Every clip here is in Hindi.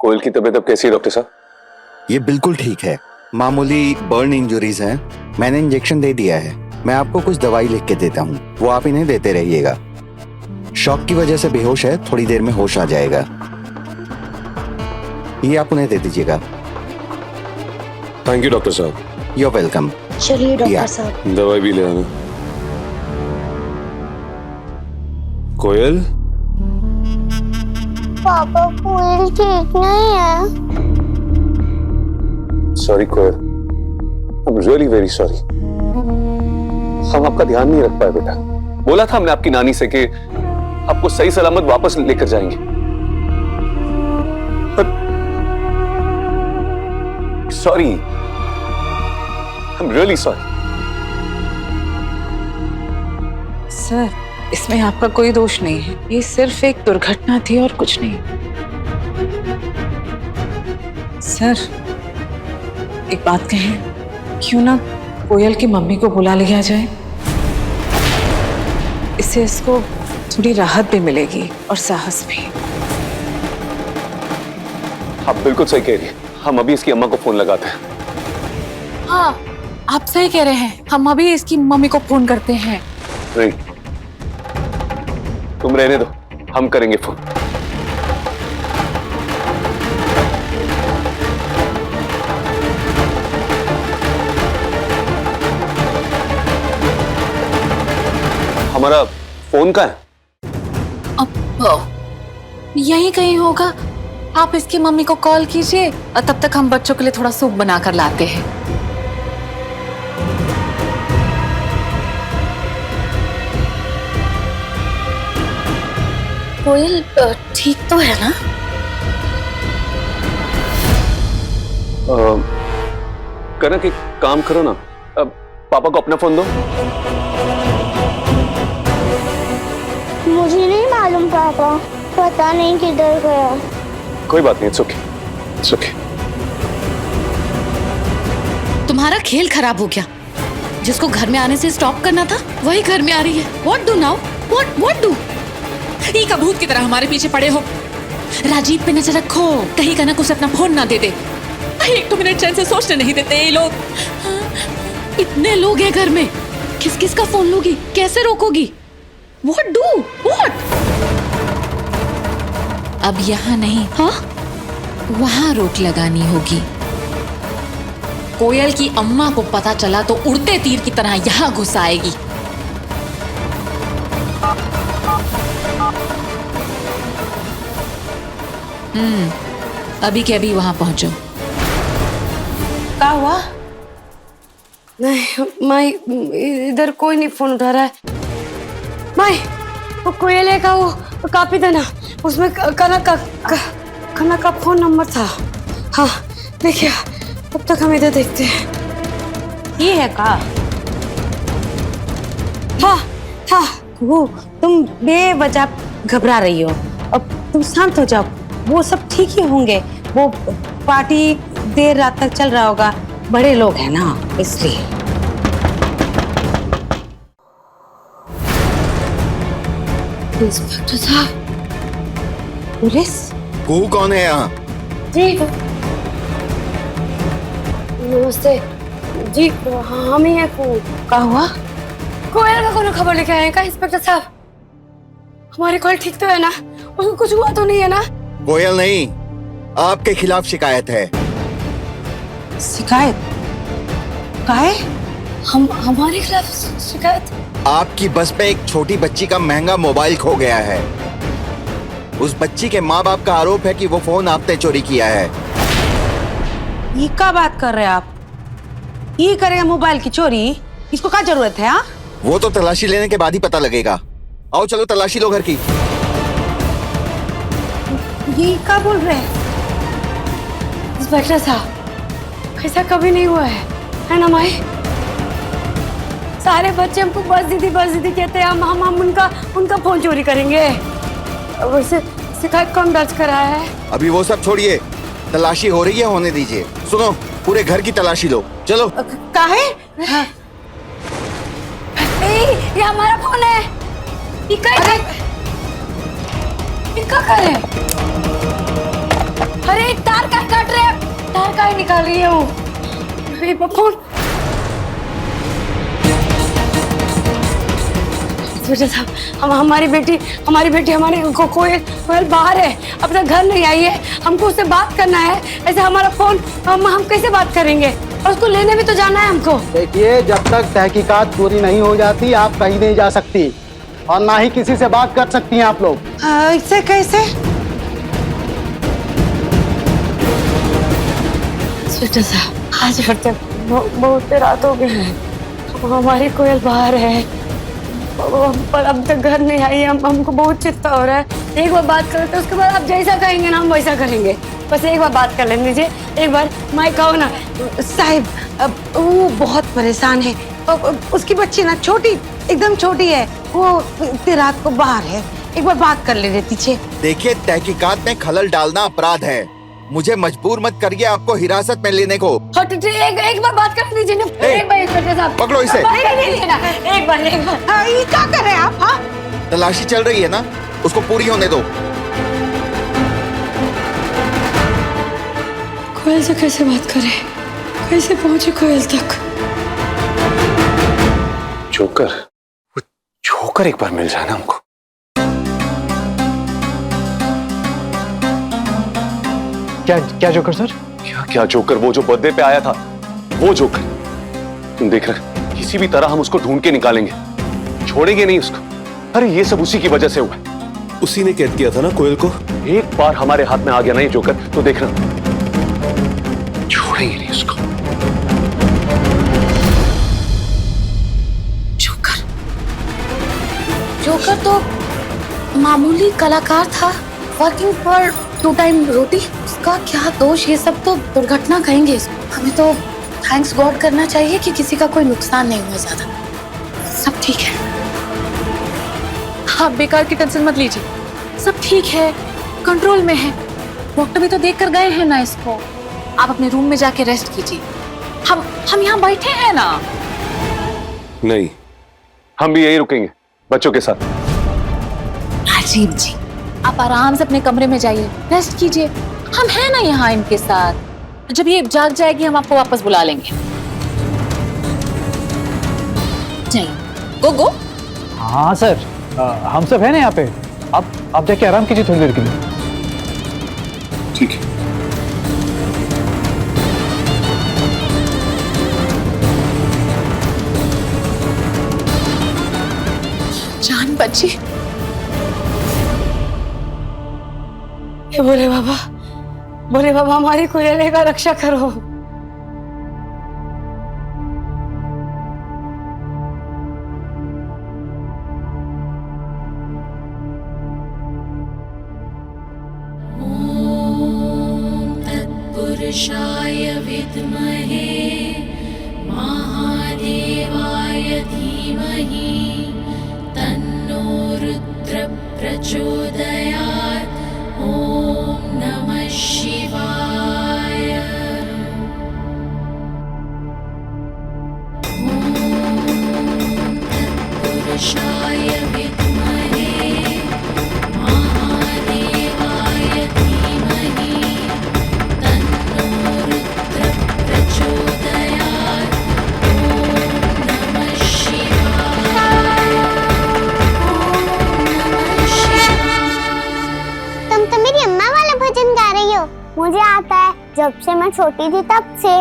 कोयल की तबीयत अब कैसी है डॉक्टर साहब? ये बिल्कुल ठीक है, मामूली बर्न इंजरीज हैं। मैंने इंजेक्शन दे दिया है। मैं आपको कुछ दवाई लिख के देता हूँ, वो आप इन्हें देते रहिएगा। शॉक की वजह से बेहोश है, थोड़ी देर में होश आ जाएगा। ये आप उन्हें दे दीजिएगा। थैंक यू डॉक्टर साहब। You are welcome. चलिए डॉक्टर साहब। दवाई भी ले आना। कोयल, पापा कोयल ठीक नहीं है। Sorry Koyal, I am really very sorry. हम आपका ध्यान नहीं रख पाए बेटा। बोला था हमने आपकी नानी से कि आपको सही सलामत वापस लेकर जाएंगे, पर sorry, I am really sorry. Sir, इसमें आपका कोई दोष नहीं है। ये सिर्फ एक दुर्घटना थी और कुछ नहीं। सर, एक बात कहें, क्यों ना कोयल की मम्मी को बुला लिया जाए? इससे इसको थोड़ी राहत भी मिलेगी और साहस भी। आप बिल्कुल सही कह रही हैं। हम अभी इसकी अम्मा को फोन लगाते हैं। हाँ, आप सही कह रहे हैं। हम अभी इसकी मम्मी को फोन करते हैं। नहीं, तुम रहने दो, हम करेंगे फोन। हमारा फोन कहाँ है? अब यही कहीं होगा। आप इसकी मम्मी को कॉल कीजिए और तब तक हम बच्चों के लिए थोड़ा सूप बनाकर लाते हैं। कोयल ठीक तो है ना? कनक, एक काम करो ना, अब पापा को अपना फोन दो। मुझे नहीं मालूम पापा, पता नहीं किधर गया। कोई बात नहीं, इट्स ओके, इट्स ओके। तुम्हारा खेल खराब हो गया। जिसको घर में आने से स्टॉप करना था वही घर में आ रही है। What do now? What do? ई का भूत की तरह हमारे पीछे पड़े हो। राजीव पे नजर रखो, कहीं कनक उसे अपना फोन ना दे दे। एक तो मिनट चैन से सोचने नहीं देते ये लोग। इतने लोग हैं घर में, किस किस का फोन लोगी? कैसे रोकोगी? What do? व्हाट? अब यहाँ नहीं, हाँ, वहां रोक लगानी होगी। कोयल की अम्मा को पता चला तो उड़ते तीर की तरह यहाँ घुस आएगी। अभी के अभी वहां पहुंचो। क्या हुआ? नहीं माई, इधर कोई नहीं फोन उठा रहा है। माई, वो कोयल का वो कापी देना, उसमें कनक का फोन नंबर था। हाँ देखिए, तब तक हम इधर देखते हैं। ये है का? हाँ हाँ, वो तुम बेवजह घबरा रही हो। अब तुम शांत हो जाओ, वो सब ठीक ही होंगे। वो पार्टी देर रात तक चल रहा होगा, बड़े लोग हैं ना, इसलिए। इंस्पेक्टर साहब, पुलिस? कू कौन है यहाँ? जी नमस्ते जी, हम ही हैं। क्या हुआ? कोयल का कोनो खबर लेके आए हैं क्या इंस्पेक्टर साहब? हमारी कोयल ठीक तो है ना? उसको कुछ हुआ तो नहीं है ना? कोयल नहीं, आपके खिलाफ शिकायत है। शिकायत? काहे? हमारे खिलाफ शिकायत? आपकी बस में एक छोटी बच्ची का महंगा मोबाइल खो गया है। उस बच्ची के माँ बाप का आरोप है कि वो फोन आपने चोरी किया है। ये क्या बात कर रहे हैं आप? ये करेगा मोबाइल की चोरी? इसको क्या जरूरत है? हाँ, वो तो तलाशी लेने के बाद ही पता लगेगा। आओ चलो तलाशी लो घर की। ये क्या बोल रहे हैं इंस्पेक्टर साहब? ऐसा कभी नहीं हुआ है ना माई? सारे बच्चे हमको बस दीदी कहते हैं। हम उनका फोन चोरी करेंगे। वैसे शिकायत कौन दर्ज कराया है? अभी वो सब छोड़िए, तलाशी हो रही है, होने दीजिए। सुनो, पूरे घर की तलाशी लो, चलो। काहे? हाँ। ये हमारा फोन है। ये क्या करे? अरे तार का कट रहे, तार का ही निकाल रही हूँ। अरे फोन इंस्पेक्टर साहब, हमारी बेटी हमारे कोयल बाहर है, अब तक घर नहीं आई है, हमको उससे बात करना है। ऐसे हमारा फोन हम कैसे बात करेंगे, और उसको लेने भी तो जाना है हमको। देखिए, जब तक तहकीकात पूरी नहीं हो जाती आप कहीं नहीं जा सकती और ना ही किसी से बात कर सकती हैं आप लोग। इससे कैसे? इंस्पेक्टर साहब, आज फिर तक बहुत रात हो गई है, हमारी कोयल बाहर है पर अब तक घर नहीं आई। हमको बहुत चिंता हो रहा है। एक बार बात करें तो उसके बाद आप जैसा कहेंगे ना हम वैसा करेंगे। बस एक बार बात कर लेने दीजिए, एक बार मैं कहो ना। साहिब, वो बहुत परेशान है, उसकी बच्ची ना छोटी, एकदम छोटी है, वो इतनी रात को बाहर है, एक बार बात कर ले दीजिए। देखिए, तहकीकात में खलल डालना अपराध है, मुझे मजबूर मत करिए आपको हिरासत में लेने को। एक बार बात कर दीजिए ना। एक बार इंस्पेक्टर साहब, पकड़ो इसे। एक बार ये क्या कर रहे हैं आप? हाँ, तलाशी चल रही है ना, उसको पूरी होने दो। कोयल से कैसे बात करें, कैसे पहुंचे कोयल तक? जोकर एक बार मिल जाए ना हमको। क्या जोकर सर? क्या जोकर? वो जो बर्थडे पे आया था, वो जोकर। तुम देख रहे, किसी भी तरह हम उसको ढूंढ के निकालेंगे, छोड़ेंगे नहीं उसको। अरे ये सब उसी की वजह से हुआ है। उसी ने कैद किया था ना कोयल को। एक बार हमारे हाथ में आ गया ना ये जोकर, तो देखना, छोड़ेंगे नहीं उसको। जोकर तो मामूली कलाकार था, वर्किंग फॉर 2 टाइम रोटी। उसका क्या दोष? ये सब तो दुर्घटना कहेंगे इसको। हमें तो थैंक्स गॉड करना चाहिए कि किसी का कोई नुकसान नहीं हुआ ज्यादा। सब ठीक है, आप बेकार की टेंशन मत लीजिए, सब ठीक है, कंट्रोल में है। डॉक्टर भी तो देख कर गए हैं ना इसको। आप अपने रूम में जाके रेस्ट कीजिए, हम यहाँ बैठे हैं ना। नहीं, हम भी यही रुकेंगे बच्चों के साथ। राजीव जी, आप आराम से अपने कमरे में जाइए, रेस्ट कीजिए, हम हैं ना यहाँ इनके साथ। जब ये जाग जाएगी हम आपको वापस बुला लेंगे। जाइए, गो। हाँ सर, हम सब है ना यहाँ पे। आप जाके आराम कीजिए थोड़ी देर के लिए। ठीक है। जान बची। ये बोले बाबा हमारी कोयल का रक्षा करो। पुरुषाय विद्महे महादेवाय धीमहि तन्नो रुद्र प्रचोदयात्। ओम नमः शिवाय। ओम पुरुषाय विद्महे महादेवाय धीमहि तन्नो रुद्र प्रचोदयात्। ओम नमः शिवाय। ओम नमः शिवाय। तुम तो मेरी अम्मा वाला भजन गा रही हो। मुझे आता है, जब से मैं छोटी थी तब से।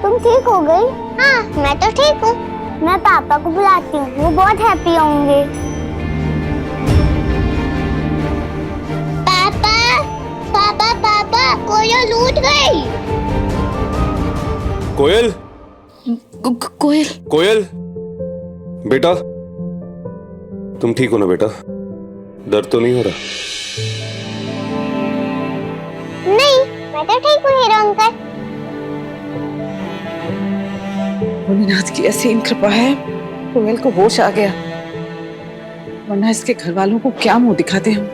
तुम ठीक हो गई? हाँ, मैं तो ठीक हूँ। मैं पापा को बुलाती हूँ, वो बहुत हैप्पी होंगे। पापा, पापा, पापा, कोयल उठ गई। कोयल, कोयल, कोयल, बेटा, तुम ठीक हो ना बेटा? दर्द तो नहीं हो रहा? नहीं, मैं तो ठीक हूँ हीरो अंकल। भोलेनाथ की असीम कृपा है, कोयल को होश आ गया, वरना इसके घर वालों को क्या मुंह दिखाते हम।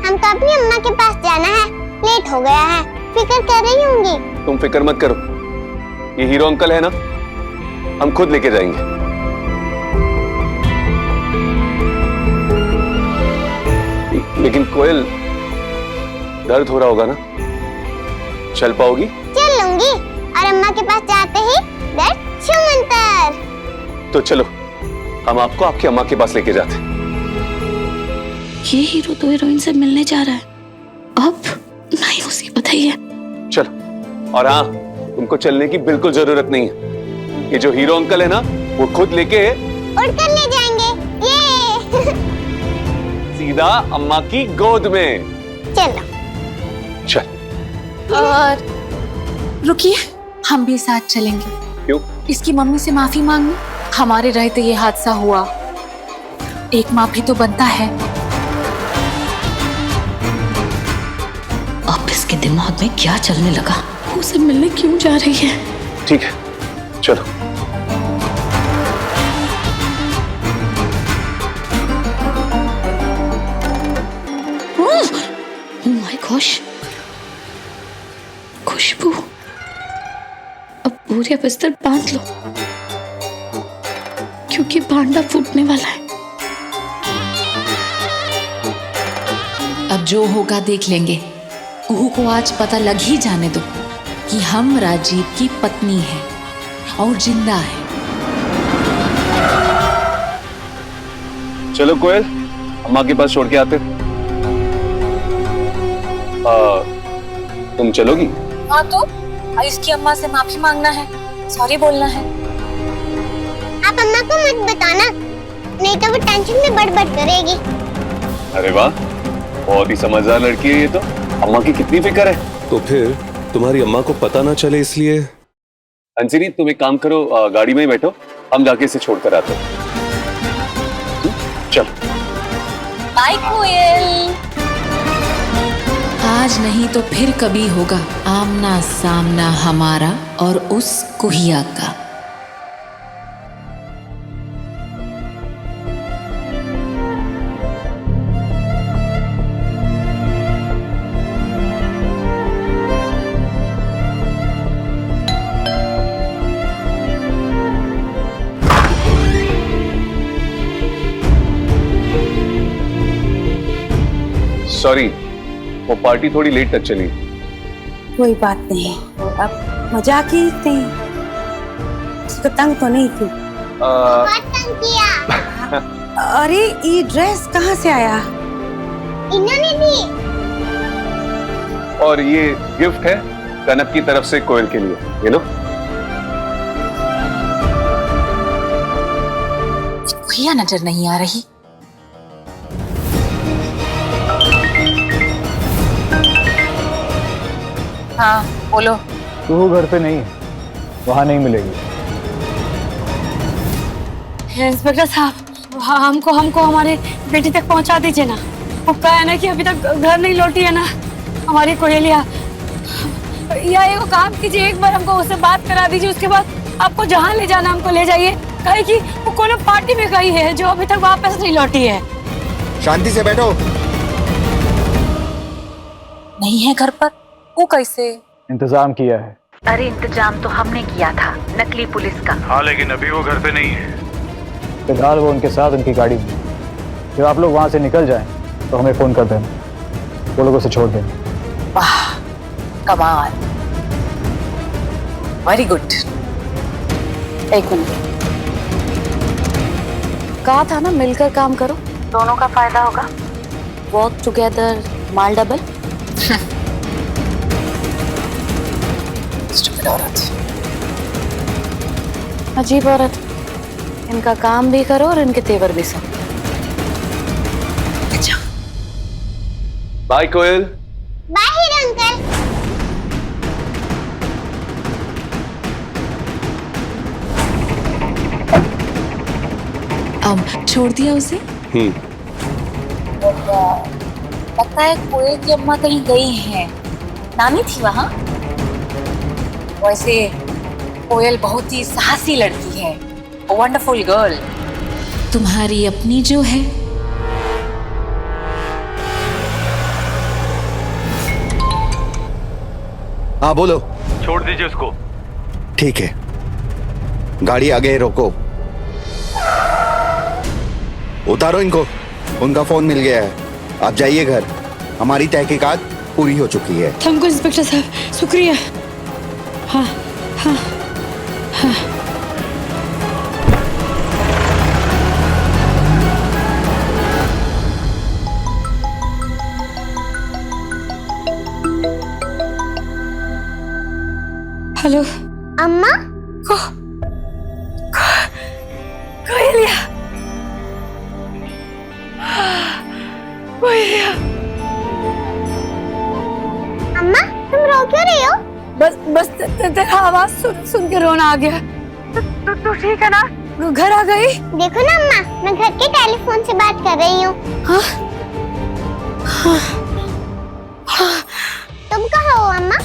हमको अपनी अम्मा के पास जाना है, लेट हो गया है। फिक्र कर रही होंगी। तुम फिक्र मत करो, ये हीरो अंकल है ना, हम खुद लेके जाएंगे। लेकिन कोयल, दर्द हो रहा होगा ना? चल पाओगी? चल लूंगी, और अम्मा के पास जाते ही दर्द छुमंतर। तो चलो, हम आपको आपकी अम्मा के पास लेके जाते हैं। ये हीरो तो हीरोइन से मिलने जा रहा है, अब नहीं मुसीबत है ये। चलो, और हाँ, तुमको चलने की बिल्कुल जरूरत नहीं है। ये जो हीरो अंकल है ना, वो खुद लेके उड़कर ले जाएंगे। ये सीधा अम्मा की गोद में। चलो। चल। और रुकिए, हम भी साथ चलेंगे। क्यों? इसकी मम्मी से माफी मांगने। हमारे रहते ये हादसा हुआ, एक माफी तो बनता है। अब इसके दिमाग में क्या चलने लगा? वो उसे मिलने क्यों जा रही है? ठीक है, चलो। Oh my gosh, खुशबू। अब पूरे बिस्तर बांध लो, क्योंकि भांडा फूटने वाला है। अब जो होगा देख लेंगे। कुहू को आज पता लग ही जाने दो कि हम राजीव की पत्नी है और जिंदा है। चलो कोयल, अम्मा के पास छोड़ के आते। तुम चलोगी? हाँ तो इसकी अम्मा से माफी मांगना है, सॉरी बोलना है। आप अम्मा को मत बताना, नहीं तो वो टेंशन में बड़बड़ करेगी। अरे वाह, बहुत ही समझदार लड़की है ये तो। अम्मा की कितनी फिक्र है। तो फिर तुम्हारी अम्मा को पता ना चले इसलिए। अंजलि, तुम एक काम करो, गाड़ी में ही बैठो, हम जाके इसे छोड़ कर आते हैं। चलो। बाय कोयल। आज नहीं तो फिर कभी होगा आमना सामना हमारा और उस कुहिया का। सॉरी, वो पार्टी थोड़ी लेट तक चली। कोई बात नहीं, अब मजाक ही थी, उसको तंग तो नहीं थी। बहुत तंग किया। अरे ये ड्रेस कहाँ से आया? इन्होंने दी। और ये गिफ्ट है कनक की तरफ से कोयल के लिए, ये लो। भैया नजर नहीं आ रही। हाँ बोलो। तू घर पे नहीं है, वहां नहीं मिलेगी। इंस्पेक्टर साहब, हमको हमारे बेटी तक पहुंचा दीजिए ना। वो कहा है ना कि अभी तक घर नहीं लौटी है ना हमारी कोयलिया। या एक काम कीजिए, एक बार हमको उससे बात करा दीजिए, उसके बाद आपको जहाँ ले जाना हमको ले जाइए। कहे कि वो कोई पार्टी में गई है जो अभी तक वापस नहीं लौटी है। शांति से बैठो। नहीं है घर पर, वो कैसे? इंतजाम किया है। अरे इंतजाम तो हमने किया था, नकली पुलिस का। हाँ, लेकिन अभी वो घर पे नहीं है। फिलहाल वो उनके साथ उनकी गाड़ी में। जब आप लोग वहां से निकल जाएं तो हमें फोन कर देना, वो लोगों से छोड़ देना। वाह, कमाल, वेरी गुड। एक मिनट, कहा था ना मिलकर काम करो, दोनों का फायदा होगा। वर्क टुगेदर माल डबल। स्टूपिड औरत, अजीब औरत। इनका काम भी करो और इनके तेवर भी सब। अच्छा, bye Koyal. Bye hero uncle. अब छोड़ दिया उसे। लगता है कोयल की अम्मा कहीं गई हैं। नानी थी वहाँ। वैसे कोयल बहुत ही साहसी लड़की है, वंडरफुल गर्ल। तुम्हारी अपनी जो है। हाँ बोलो। छोड़ दीजिए उसको। ठीक है, गाड़ी आगे रोको। उतारो इनको, उनका फोन मिल गया है। आप जाइए घर, हमारी तहकीकात पूरी हो चुकी है। थैंक यू इंस्पेक्टर साहब, शुक्रिया। हाँ हाँ हाँ। हेलो अम्मा, कोयलिया, कोयलिया। अम्मा तुम रो क्यों रही हो? बस तेरा आवाज सुन के रोना आ गया। तू ठीक है ना? घर आ गई? देखो ना अम्मा, मैं घर के टेलीफोन से बात कर रही हूँ। हाँ? हाँ, हाँ। तुम कहाँ हो अम्मा?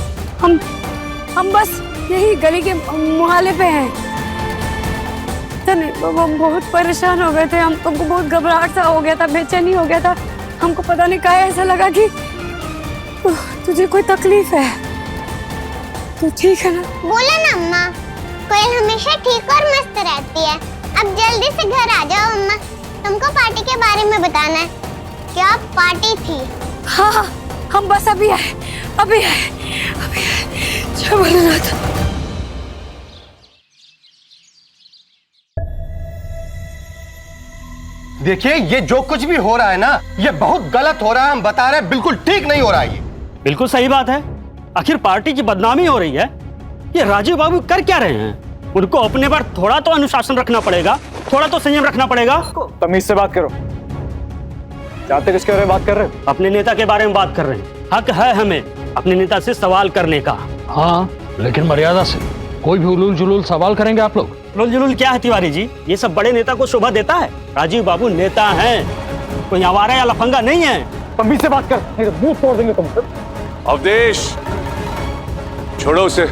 हम बस यही गली के मुहाले पे हैं। वो बहुत परेशान हो गए थे, हमको बहुत घबराहट सा हो गया था, बेचैनी हो गया था। हमको पता नहीं क्या ऐसा लगा कि तुझे कोई तकलीफ है। तू ठीक है ना? बोला ना अम्मा, कोयल हमेशा ठीक और मस्त रहती है। अब जल्दी से घर आ जाओ अम्मा, तुमको पार्टी के बारे में बताना है। क्या पार्टी थी? हाँ, हम बस अभी आए। जय भोलेनाथ। देखिए, ये जो कुछ भी हो रहा है ना, ये बहुत गलत हो रहा है। हम बता रहे हैं, बिल्कुल ठीक नहीं हो रहा है। ये बिल्कुल सही बात है। आखिर पार्टी की बदनामी हो रही है। ये राजीव बाबू कर क्या रहे हैं? उनको अपने पर थोड़ा तो अनुशासन रखना पड़ेगा, थोड़ा तो संयम रखना पड़ेगा। तमीज से बात करो। चाहते किसके बारे में बात कर रहे हो? अपने नेता के बारे में बात कर रहे हैं। हक है हमें अपने नेता से सवाल करने का। हाँ, लेकिन मर्यादा से। कोई भी उलूल जुलूल सवाल करेंगे आप लोग? उलूल जुलूल क्या है तिवारी जी? ये सब बड़े नेता को शोभा देता है? राजीव बाबू नेता हैं, कोई आवारा या लफंगा नहीं है। तमीज से बात कर, नहीं तो मुंह तोड़ देंगे तुम। अवधेश, छोड़ो उसे।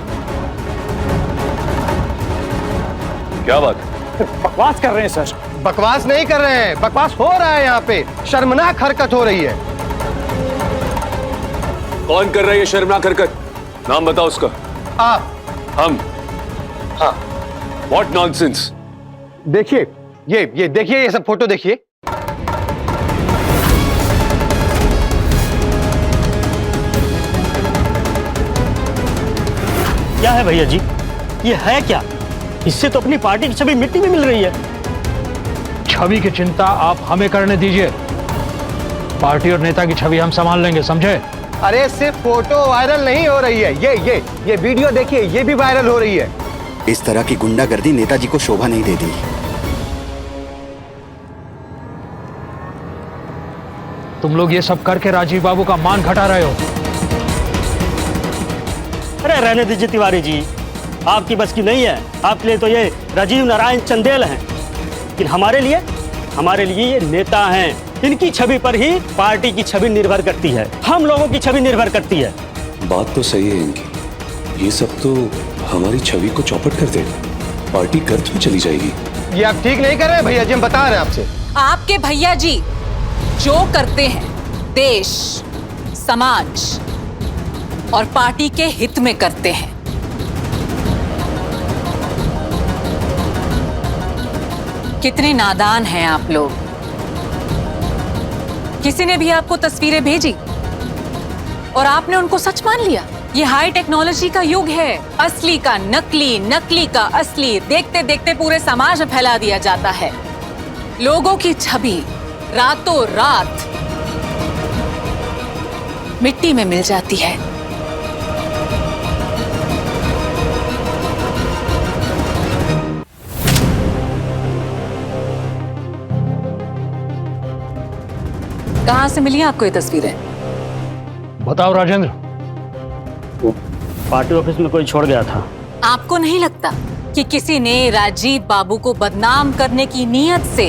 क्या बात? बकवास कर रहे हैं सर। बकवास नहीं कर रहे हैं, बकवास हो रहा है यहाँ पे। शर्मनाक हरकत हो रही है। कौन कर रहा है ये शर्मनाक हरकत? नाम बताओ उसका। आप। हम? हाँ। What nonsense? देखिए, ये देखिए, ये सब फोटो देखिए। क्या है भैया जी, ये है क्या? इससे तो अपनी पार्टी की छवि मिट्टी में मिल रही है। छवि की चिंता आप हमें करने दीजिए। पार्टी और नेता की छवि हम संभाल लेंगे, समझे? अरे सिर्फ फोटो वायरल नहीं हो रही है, ये वीडियो देखिए, ये भी वायरल हो रही है। इस तरह की गुंडागर्दी नेताजी को शोभा नहीं देती। तुम लोग ये सब करके राजीव बाबू का मान घटा रहे हो। अरे रहने दीजिए तिवारी जी, आपकी बस की नहीं है। आपके लिए तो ये राजीव नारायण चंदेल हैं, लेकिन हमारे लिए ये नेता हैं। इनकी छवि पर ही पार्टी की छवि निर्भर करती है, हम लोगों की छवि निर्भर करती है। बात तो सही है इनकी। ये सब तो हमारी छवि को चौपट कर देगा, पार्टी गर्त में चली जाएगी। ये आप ठीक नहीं कर रहे हैं भैया जी, हम बता रहे हैं आपसे। आपके भैया जी जो करते हैं देश, समाज और पार्टी के हित में करते हैं। कितने नादान हैं आप लोग। किसी ने भी आपको तस्वीरें भेजी और आपने उनको सच मान लिया। ये हाई टेक्नोलॉजी का युग है। असली का नकली, नकली का असली देखते देखते पूरे समाज में फैला दिया जाता है। लोगों की छवि रातों रात मिट्टी में मिल जाती है। कहां से मिली आपको ये तस्वीरें? बताओ राजेंद्र। पार्टी ऑफिस में कोई छोड़ गया था। आपको नहीं लगता कि किसी ने राजीव बाबू को बदनाम करने की नीयत से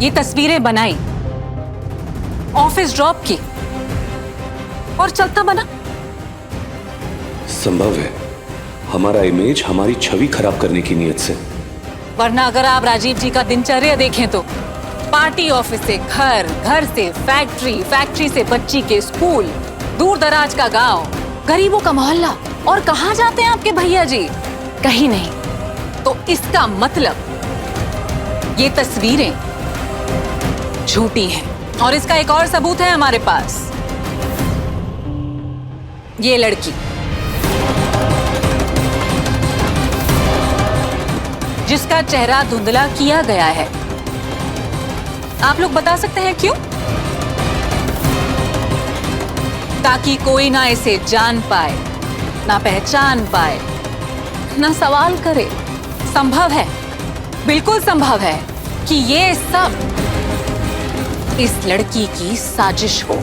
ये तस्वीरें बनाई, ऑफिस ड्रॉप की और चलता बना? संभव है, हमारा इमेज, हमारी छवि खराब करने की नीयत से। वरना अगर आप राजीव जी का दिनचर्या देखें तो पार्टी ऑफिस से घर, घर से फैक्ट्री, फैक्ट्री से बच्ची के स्कूल, दूर दराज का गांव, गरीबों का मोहल्ला, और कहां जाते हैं आपके भैया जी? कहीं नहीं। तो इसका मतलब ये तस्वीरें झूठी हैं। और इसका एक और सबूत है हमारे पास। ये लड़की जिसका चेहरा धुंधला किया गया है, आप लोग बता सकते हैं क्यों? ताकि कोई ना इसे जान पाए, ना पहचान पाए, ना सवाल करे। संभव है, बिल्कुल संभव है कि ये सब इस लड़की की साजिश हो,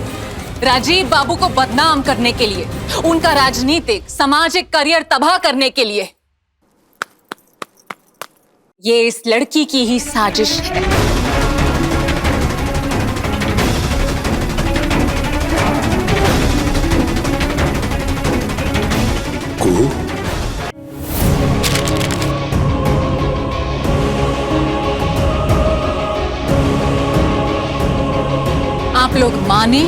राजीव बाबू को बदनाम करने के लिए, उनका राजनीतिक सामाजिक करियर तबाह करने के लिए। ये इस लड़की की ही साजिश है। कुहू, आप लोग माने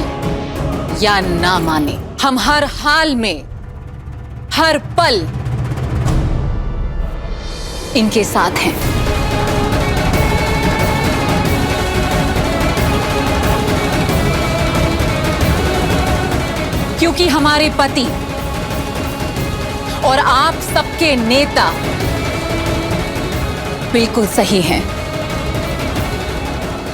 या ना माने, हम हर हाल में, हर पल इनके साथ हैं। क्योंकि हमारे पति और आप सबके नेता बिल्कुल सही हैं।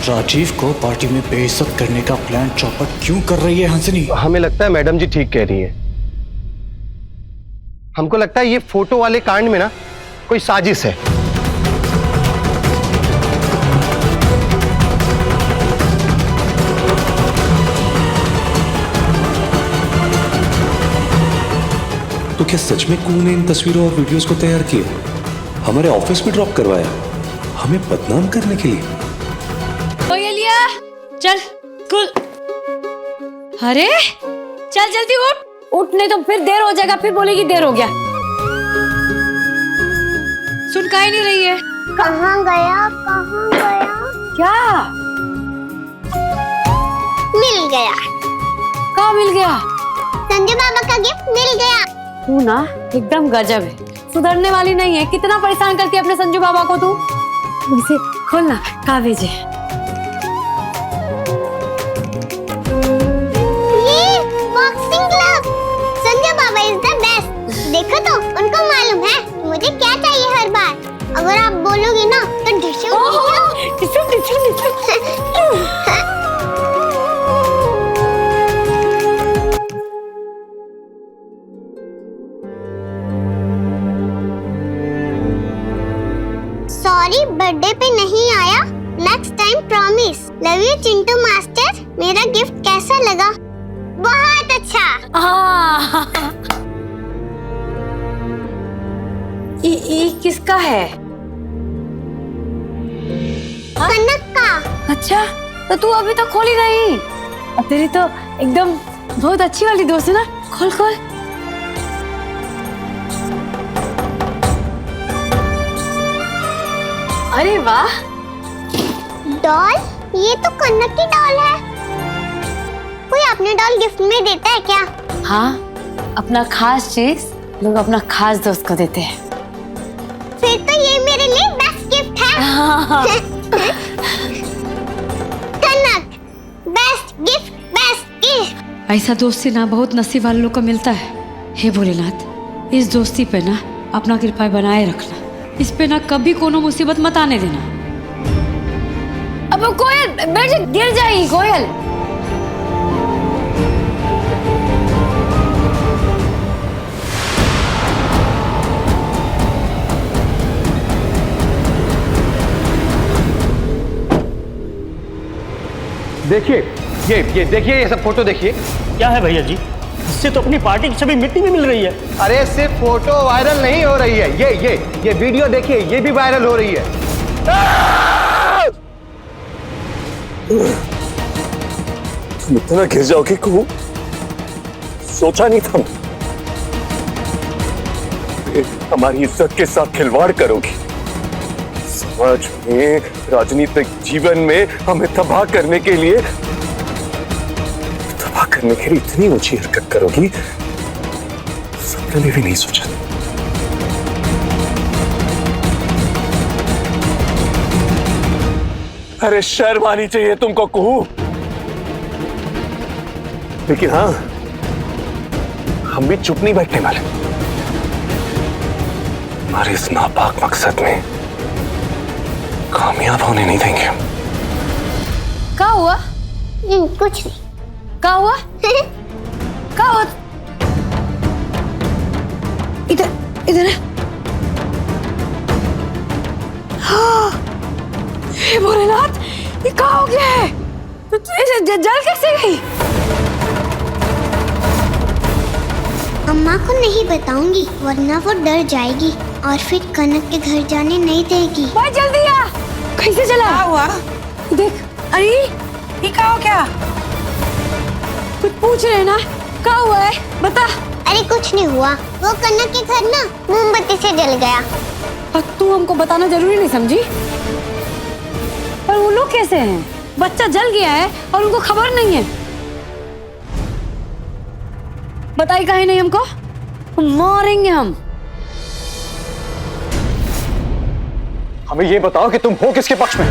राजीव को पार्टी में बेइज्जत करने का प्लान चौपट क्यों कर रही है हंसनी? हमें लगता है मैडम जी ठीक कह रही है। हमको लगता है ये फोटो वाले कांड में ना कोई साजिश है। तो क्या सच में कुहू ने इन तस्वीरों और वीडियोस को तैयार किया, हमारे ऑफिस में ड्रॉप करवाया, हमें बदनाम करने के लिए? कोयलिया चल स्कूल। अरे चल जल्दी उठ नहीं तो फिर देर हो जाएगा, फिर बोलेगी देर हो गया। सुन काहे नहीं रही है? कहाँ गया क्या मिल गया? कहाँ मिल गया? संजू बाबा का गिफ्ट मिल गया। तू ना एकदम गजब है, सुधरने वाली नहीं है। कितना परेशान करती है अपने संजू बाबा को तू। इसे खोलना, कहाँ भेजे? ये boxing glove. Sanju Baba is the best. देखो तो उनको मालूम है मुझे क्या चाहिए हर बार। अगर आप बोलोगे ना तो डिशू सॉरी बर्थडे पे नहीं आया, next time promise. Love you Chintu master. मेरा गिफ्ट कैसा लगा? बहुत अच्छा। ये किसका है? कनक का। अच्छा तो तू अभी तक खोली नहीं? तेरी तो एकदम बहुत अच्छी वाली दोस्त है ना। खोल खोल। अरे वाह, डॉल। ये तो कनक की डॉल है। कोई अपने डॉल गिफ्ट में देता है क्या? हाँ, अपना खास चीज लोग अपना खास दोस्त को देते हैं। फिर तो ये मेरे लिए बेस्ट गिफ्ट है। कनक बेस्ट गिफ्ट। ऐसा दोस्ती ना बहुत नसीब वाले लोग को मिलता है। हे भोलेनाथ, इस दोस्ती पे ना अपना कृपा बनाए रखना। इस पे ना कभी कोनो मुसीबत मत आने देना। अब कोयल बैठ जा, गिर जाएगी कोयल। देखिए ये देखिए, ये सब फोटो देखिए। क्या है भैया जी, इससे तो अपनी पार्टी की छवि मिट्टी में मिल रही है। अरे सिर्फ फोटो वायरल नहीं हो रही है, ये वीडियो देखिए, ये भी वायरल हो रही है। तुम इतना गिर जाओगे कुहू, सोचा नहीं था। हमारी इज्जत के साथ खिलवाड़ करोगी। समाज में, राजनीतिक जीवन में हमें तबाह करने के लिए इतनी ऊंची हरकत करोगी, सपने में भी नहीं सोचा। अरे शर्म आनी चाहिए तुमको कुहू। लेकिन हाँ, हम भी चुप नहीं बैठने वाले। हमारे इस नापाक मकसद में कामयाब होने नहीं देंगे। क्या हुआ? कुछ नहीं। क्या हुआ? क्या हुआ? इधर इधर है। हे भोलेनाथ, ये क्या हो गया है? तो जल कैसे गई? अम्मा को नहीं बताऊंगी वरना वो डर जाएगी और फिर कनक के घर जाने नहीं देगी। भाई जल्दी आ। कैसे चला? क्या हुआ? देख। अरे ये क्या हो गया? कुछ पूछ रहे ना? क्या हुआ है? बता। अरे कुछ नहीं हुआ, वो कनक के घर ना मोमबत्ती से जल गया। और तू हमको बताना जरूरी नहीं समझी? पर वो लोग कैसे हैं? बच्चा जल गया है और उनको खबर नहीं है। बताई काहे नहीं हमको? मारेंगे हम। हमें ये बताओ कि तुम हो किसके पक्ष में?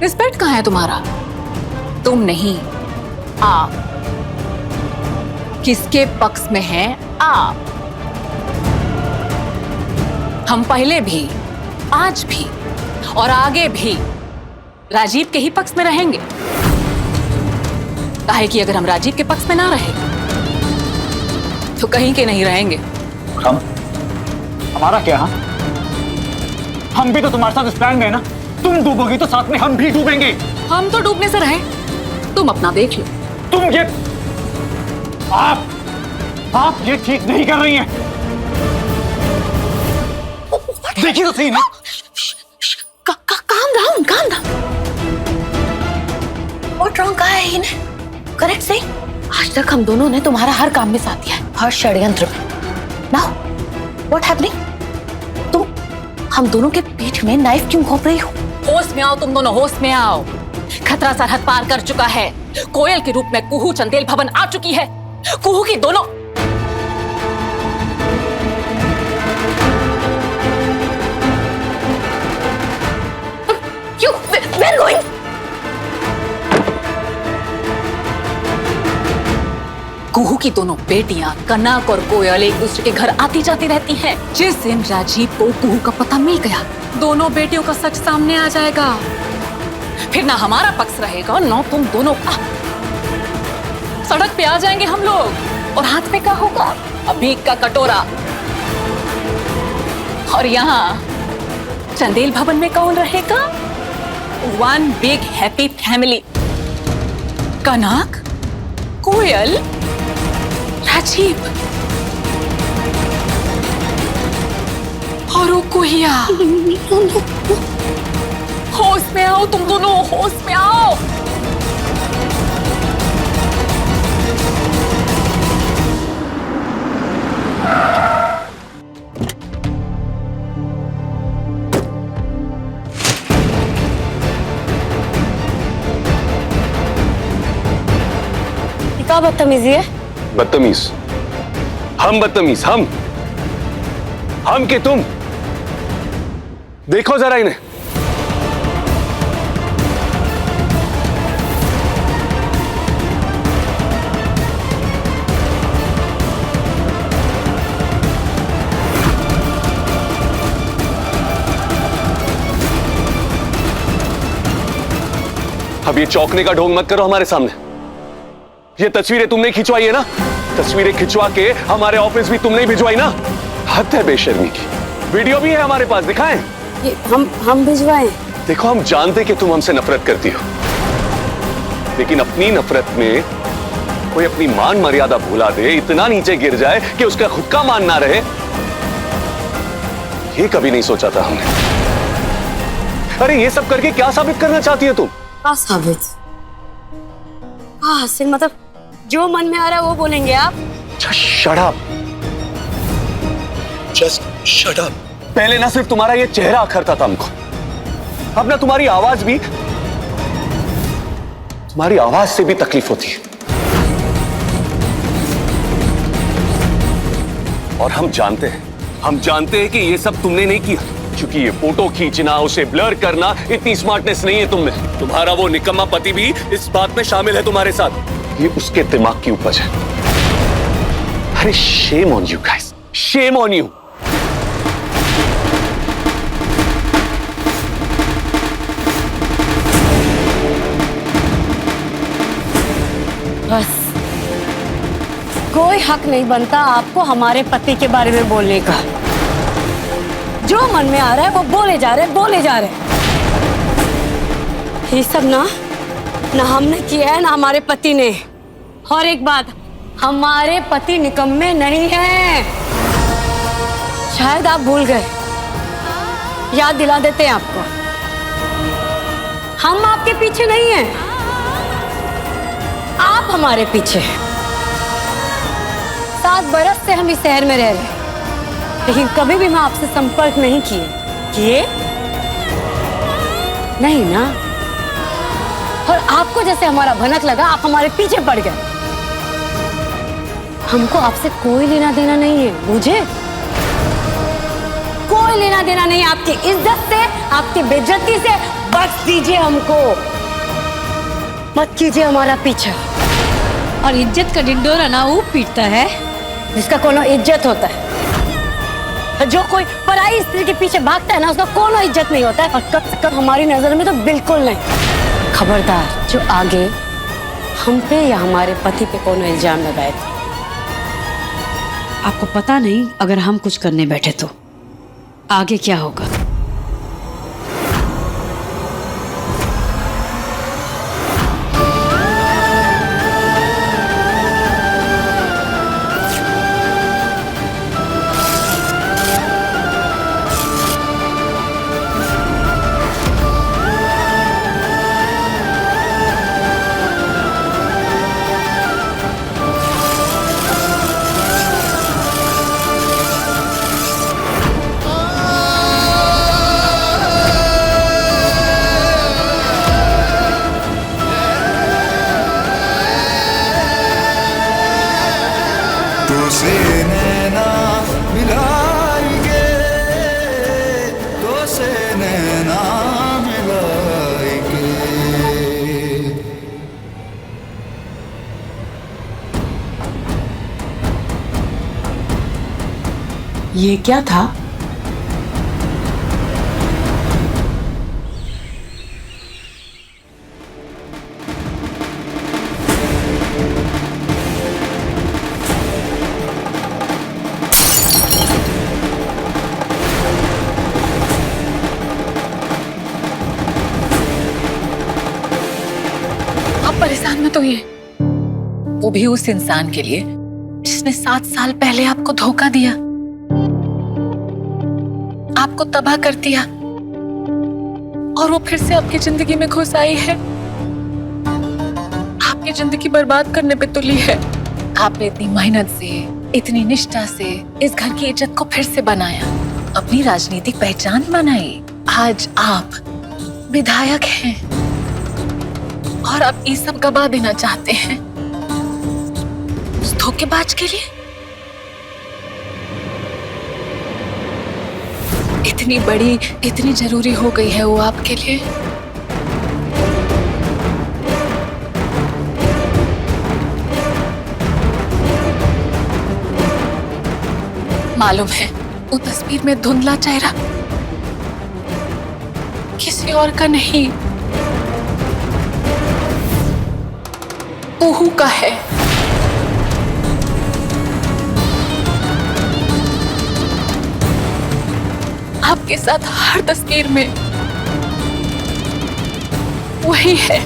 रिस्पेक्ट कहाँ है तुम्हारा? तुम नहीं, आप। किसके पक्ष में हैं आप? हम पहले भी, आज भी और आगे भी राजीव के ही पक्ष में रहेंगे। काहे कि अगर हम राजीव के पक्ष में ना रहे तो कहीं के नहीं रहेंगे। हम? हमारा क्या? हम भी तो तुम्हारे साथ इस प्लान में है ना। तुम डूबोगी तो साथ में हम भी डूबेंगे। हम तो डूबने से रहे, तुम अपना देख लो। तुम ये आप ये ठीक नहीं कर रही हैं। देखिए तो सही ना। Calm down. What wrong कहा है इन्हें? करेक्ट सही। आज तक हम दोनों ने तुम्हारा हर काम में साथ दिया है, हर षड्यंत्र में। Now, what happening? तुम हम दोनों के पीठ में नाइफ क्यों घोंप रही हो? होश में आओ तुम दोनों, होश में आओ। खतरा सरहद पार कर चुका है। कोयल के रूप में कुहू चंदेल भवन आ चुकी है। कुहू की दोनों Where going? कुहू की दोनों बेटियां कनक और कोयल एक दूसरे के घर आती जाती रहती हैं। जिस दिन राजीव को कुहू का पता मिल गया, दोनों बेटियों का सच सामने आ जाएगा। फिर ना हमारा पक्ष रहेगा ना तुम दोनों का। सड़क पे आ जाएंगे हम लोग और हाथ में क्या होगा? अभीक का कटोरा। और यहाँ चंदेल भवन में कौन रहेगा? One big happy family. कनक, कोयल, राजीव और वो कुहिया। होश में आओ तुम दोनों, होश में आओ। क्या बदतमीजी है? बदतमीज? हम बदतमीज? हम कि तुम? देखो जरा इन्हें। अब ये चौंकने का ढोंग मत करो हमारे सामने। ये तस्वीरें तुमने खिंचवाई है ना? तस्वीरें खिंचवा के हमारे ऑफिस भी तुमने ही भिजवाई ना? हद है बेशर्मी की। वीडियो भी है हमारे पास, दिखाएं? ये हम भिजवाएं? देखो, हम जानते कि तुम हमसे नफरत करती हो, लेकिन अपनी नफरत में कोई अपनी मान मर्यादा भुला दे, इतना नीचे गिर जाए कि उसका खुद का मान ना रहे, ये कभी नहीं सोचा था हमने। अरे ये सब करके क्या साबित करना चाहती है तुम? क्या साबित? हसीन, मतलब जो मन में आ रहा है वो बोलेंगे आप? Shut up, just shut up. पहले ना सिर्फ तुम्हारा ये चेहरा अखरता था हमको, अब ना तुम्हारी आवाज से भी तकलीफ होती है। और हम जानते हैं कि ये सब तुमने नहीं किया, क्योंकि ये फोटो खींचना, उसे ब्लर करना, इतनी स्मार्टनेस नहीं है तुम में। तुम्हारा वो निकम्मा पति भी इस बात में शामिल है तुम्हारे साथ। ये उसके दिमाग की उपज है। अरे shame on you guys, shame on you. बस कोई हक नहीं बनता आपको हमारे पति के बारे में बोलने का। जो मन में आ रहा है वो बोले जा रहे। ये सब ना हमने किया है ना हमारे पति ने। और एक बात, हमारे पति निकम्मे नहीं हैं। शायद आप भूल गए, याद दिला देते हैं आपको। हम आपके पीछे नहीं हैं, आप हमारे पीछे हैं। 7 बरस से हम इस शहर में रह रहे हैं, लेकिन कभी भी मैं आपसे संपर्क नहीं किए नहीं ना। और आपको जैसे हमारा भनक लगा, आप हमारे पीछे पड़ गए। हमको आपसे कोई लेना देना नहीं है, मुझे कोई लेना देना नहीं। आपकी इज्जत से, आपकी बेइज्जती से बख्श दीजिए हमको। मत कीजिए हमारा पीछा। और इज्जत का डिंडोरा ना वो पीटता है जिसका कोनो इज्जत होता है। जो कोई पराई स्त्री के पीछे भागता है ना, उसका कोनो इज्जत नहीं होता है। और कब हमारी नजर में तो बिल्कुल नहीं। खबरदार जो आगे हम पे या हमारे पति पे कोनो इल्जाम लगाए थे। आपको पता नहीं, अगर हम कुछ करने बैठे तो आगे क्या होगा। ये क्या था? आप परेशान मत होइए, वो भी उस इंसान के लिए जिसने 7 साल पहले आपको धोखा दिया, आपको तबाह कर दिया और वो फिर से आपकी जिंदगी में घुस आई है। आपकी जिंदगी बर्बाद करने पे तुली है। आपने इतनी मेहनत से, इतनी निष्ठा से इस घर की इज्जत को फिर से बनाया, अपनी राजनीतिक पहचान बनाई। आज आप विधायक हैं और आप ये सब गवा देना चाहते हैं उस धोखेबाज के लिए। इतनी बड़ी, इतनी जरूरी हो गई है वो आपके लिए। मालूम है वो तस्वीर में धुंधला चेहरा किसी और का नहीं, कुहू का है। आपके साथ हर तस्वीर में वही है।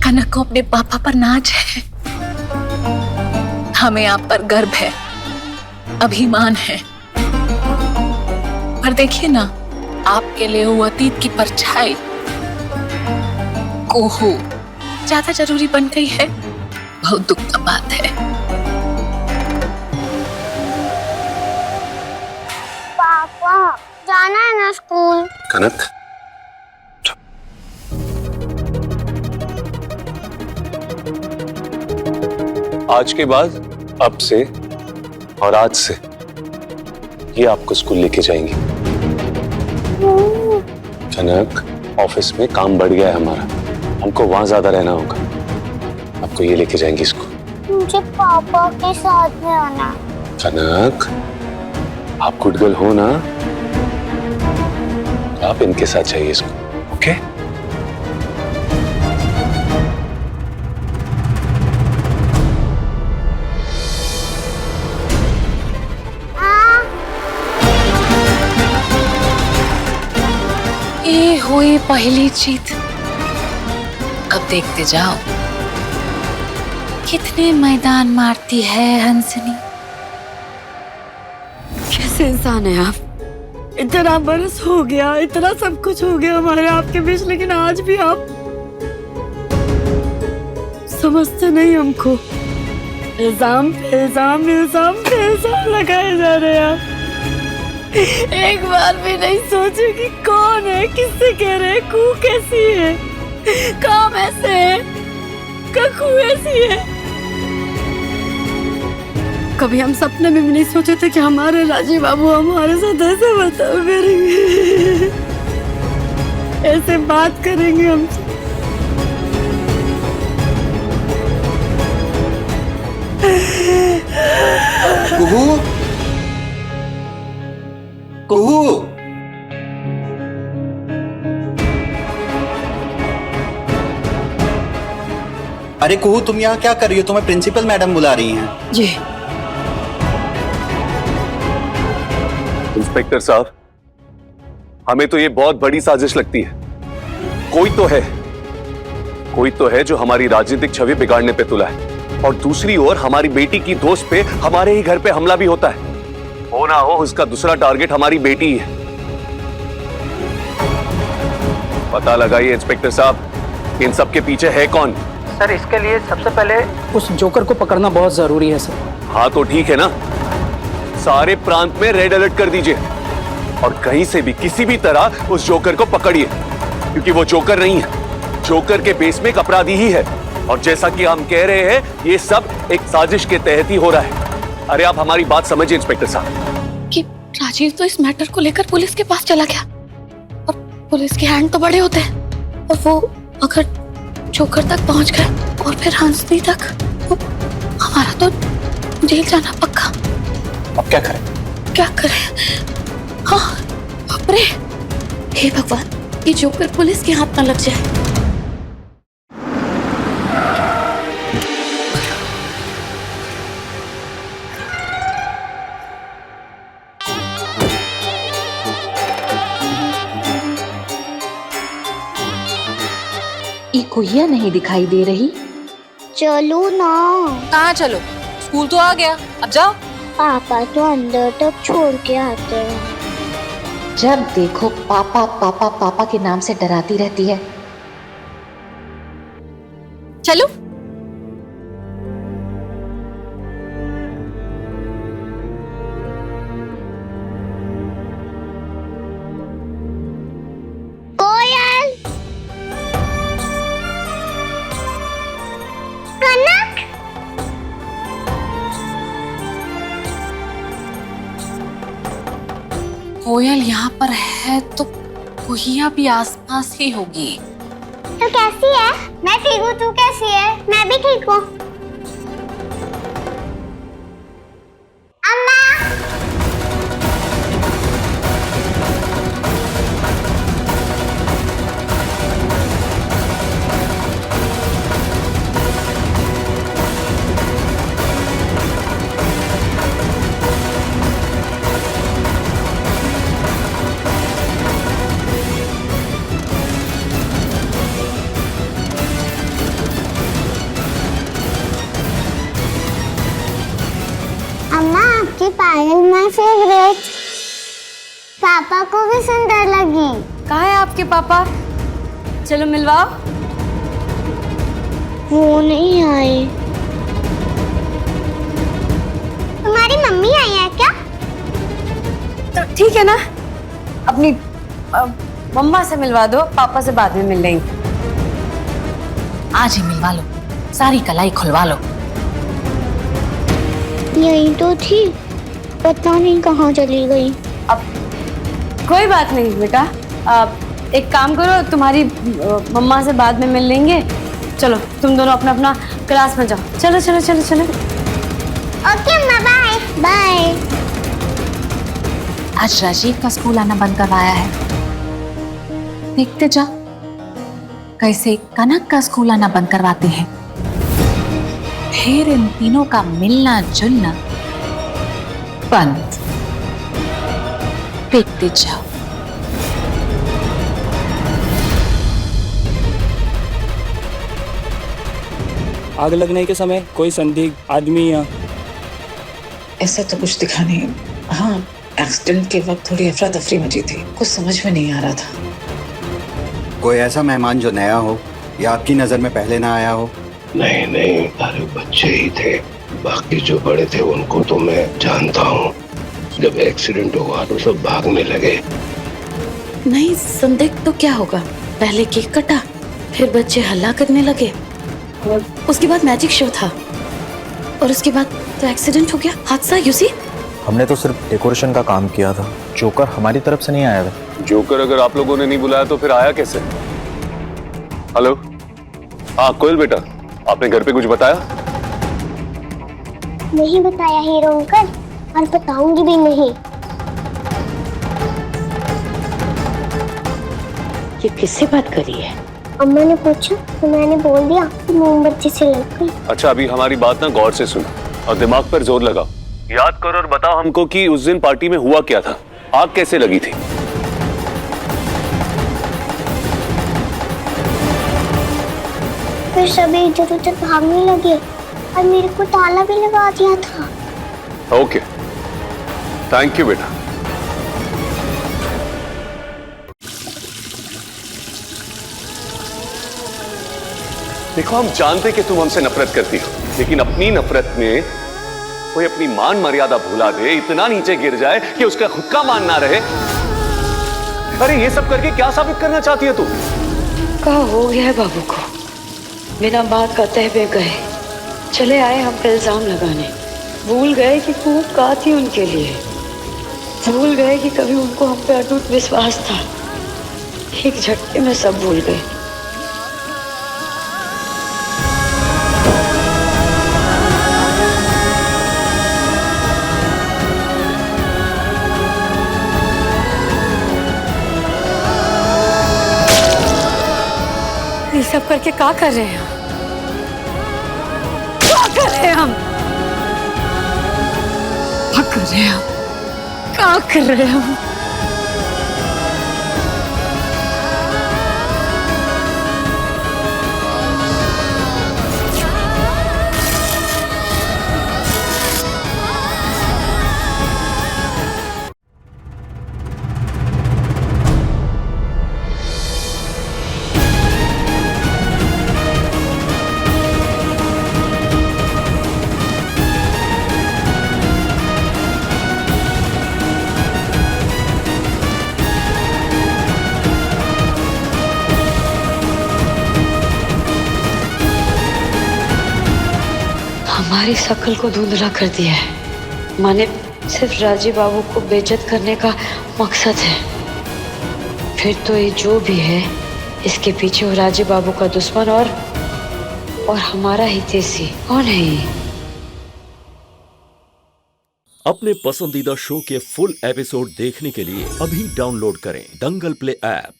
कनक को अपने पापा पर नाज है, हमें आप पर गर्व है, अभिमान है। पर देखिए ना, आपके लिए वो अतीत की परछाई कोहू ज्यादा जरूरी बन गई है। बहुत दुख का बात है। पापा जाना है ना स्कूल। कनक, आज के बाद, अब से और आज से ये आपको स्कूल लेके जाएंगी। कनक, ऑफिस में काम बढ़ गया है हमारा, हमको वहां ज्यादा रहना होगा। आपको ये लेके जाएंगे इसको। मुझे पापा के साथ में आना। कनक, आप गुड गर्ल हो ना, आप इनके साथ चाहिए इसको, ओके? ये हुई पहली जीत। अब देखते जाओ कितने मैदान मारती है हंसनी। कैसे इंसान है आप? इतना बरस हो गया, इतना सब कुछ हो गया हमारे आपके बीच, लेकिन आज भी आप समझते नहीं हमको। इल्जाम पे इल्जाम, इल्जाम पे इल्जाम लगाए जा रहे हैं आप। एक बार भी नहीं सोचे कि कौन है, किससे कह रहे हैं, कू कैसी है, काम ऐसे है, ककू ऐसी है। कभी हम सपने में भी नहीं सोचे थे कि हमारे राजीव बाबू हमारे साथ ऐसे बर्ताव करेंगे, ऐसे बात करेंगे हमसे। कुहू, कुहू, अरे कुहू, तुम यहाँ क्या कर रही हो? तुम्हें प्रिंसिपल मैडम बुला रही हैं। जी इंस्पेक्टर साहब, हमें तो ये बहुत बड़ी साजिश लगती है। कोई तो है जो हमारी राजनीतिक छवि बिगाड़ने पे तुला है, और दूसरी ओर हमारी बेटी की दोस्त पे हमारे ही घर पे हमला भी होता है। हो ना हो, उसका दूसरा टारगेट हमारी बेटी ही है। पता लगाइए इंस्पेक्टर साहब, इन सब के पीछे है कौन? सर, इसके लिए सबसे पहले उस जोकर को पकड़ना बहुत जरूरी है सर। हाँ तो ठीक है ना, सारे प्रांत में रेड अलर्ट कर दीजिए और कहीं से भी किसी भी तरह उस जोकर को पकड़िए, क्योंकि वो जोकर नहीं है, जोकर के बेस में एक अपराधी ही है। और जैसा कि हम कह रहे हैं, ये सब एक साजिश के तहत ही हो रहा है। अरे आप हमारी बात समझिए इंस्पेक्टर साहब। कि राजीव तो इस मैटर को लेकर पुलिस के पास चला गया, और पुलिस के हैंड तो बड़े होते हैं, और वो अगर जोकर तक पहुंच गए और फिर हंसनी तक, तो हमारा तो जेल जाना पक्का। अब क्या करें? क्या करें? हाँ, बाप रे, हे भगवान, ये जोकर पुलिस के हाथ न लग जाए। कुहिया नहीं दिखाई दे रही। चलो ना। कहाँ चलो? स्कूल तो आ गया, अब जाओ। पापा तो अंदर तक छोड़ के आते हैं। जब देखो पापा पापा पापा के नाम से डराती रहती है। चलो। कोयल, कनक, कोयल यहाँ पर है तो कुहिया भी आसपास ही होगी। तो कैसी है? मैं ठीक हूँ, तू कैसी है? मैं भी ठीक हूँ। अम्मा, आपकी पायल माय फेवरेट। पापा को भी सुंदर लगी। कहाँ है आपके पापा? चलो मिलवाओ। वो नहीं आए। तुम्हारी मम्मी आई है क्या? तो ठीक है ना, अपनी मम्मा से मिलवा दो, पापा से बाद में मिल लेंगे। आज ही मिलवा लो, सारी कलाई खुलवा लो। यही तो थी, पता नहीं कहाँ चली गई। अब कोई बात नहीं बेटा, एक काम करो, तुम्हारी मम्मा से बाद में मिल लेंगे। चलो तुम दोनों अपना अपना क्लास में जाओ। चलो चलो चलो चलो। ओके अम्मा, बाय बाय। आज राजीव का स्कूल आना बंद करवाया है। देखते जा कैसे कनक का स्कूल आना बंद करवाते हैं। फिर इन तीनों का मिलना जुलना बंद। देखते जाओ। आग लगने के समय कोई संदिग्ध आदमी या ऐसा तो कुछ दिखा नहीं। हाँ, एक्सीडेंट के वक्त थोड़ी अफरा तफरी मची थी, कुछ समझ में नहीं आ रहा था। कोई ऐसा मेहमान जो नया हो या आपकी नजर में पहले ना आया हो? नहीं नहीं, सारे बच्चे ही थे। बाकी जो बड़े थे उनको तो मैं जानता हूँ। जब एक्सीडेंट हुआ तो सब भागने लगे। नहीं, संदिग्ध तो क्या होगा? पहले केक कटा, फिर बच्चे हल्ला करने लगे, उसके बाद मैजिक शो था, और उसके बाद तो एक्सीडेंट हो गया। हादसा, यू सी। हमने तो सिर्फ डेकोरेशन का काम किया था। जोकर हमारी तरफ से नहीं आया था। जोकर अगर आप लोगों ने नहीं बुलाया तो फिर आया कैसे? हेलो, हाँ कोयल बेटा, आपने घर पे कुछ बताया? नहीं बताया हीरो अंकल, और बताऊंगी भी नहीं। ये किससे बात करी है? अम्मा ने पूछा तो मैंने बोल दिया कि मोमबत्ती से लग गई। अच्छा, अभी हमारी बात ना गौर से सुनो और दिमाग पर जोर लगाओ। याद करो और बताओ हमको कि उस दिन पार्टी में हुआ क्या था, आग कैसे लगी थी? फिर सभी इधर उधर भागने लगे और मेरे को ताला भी लगा दिया था। ओके, थैंक यू बेटा। देखो, हम जानते कि तुम हमसे नफरत करती हो, लेकिन अपनी नफरत में कोई अपनी मान मर्यादा भुला दे, इतना नीचे गिर जाए कि उसका खुद का मान ना रहे। अरे ये सब करके क्या साबित करना चाहती है तू? क्या हो गया है बाबू को? बिना बात कहते हुए गए, चले आए हम पे इल्जाम लगाने। भूल गए कि खूब कहा थी उनके लिए, भूल गए कि कभी उनको हम पे अटूट विश्वास था। एक झटके में सब भूल गए। ये सब करके क्या कर रहे हैं हम? क्या कर रहे हैं हम? क्या कर रहे हैं हम? क्या कर रहे हैं हम? हमारी शकल को धुंधला कर दिया है। माने सिर्फ राजीव बाबू को बेइज्जत करने का मकसद है। फिर तो ये जो भी है, इसके पीछे वो राजीव बाबू का दुश्मन और हमारा हितैषी कौन है ये? अपने पसंदीदा शो के फुल एपिसोड देखने के लिए अभी डाउनलोड करें दंगल प्ले ऐप।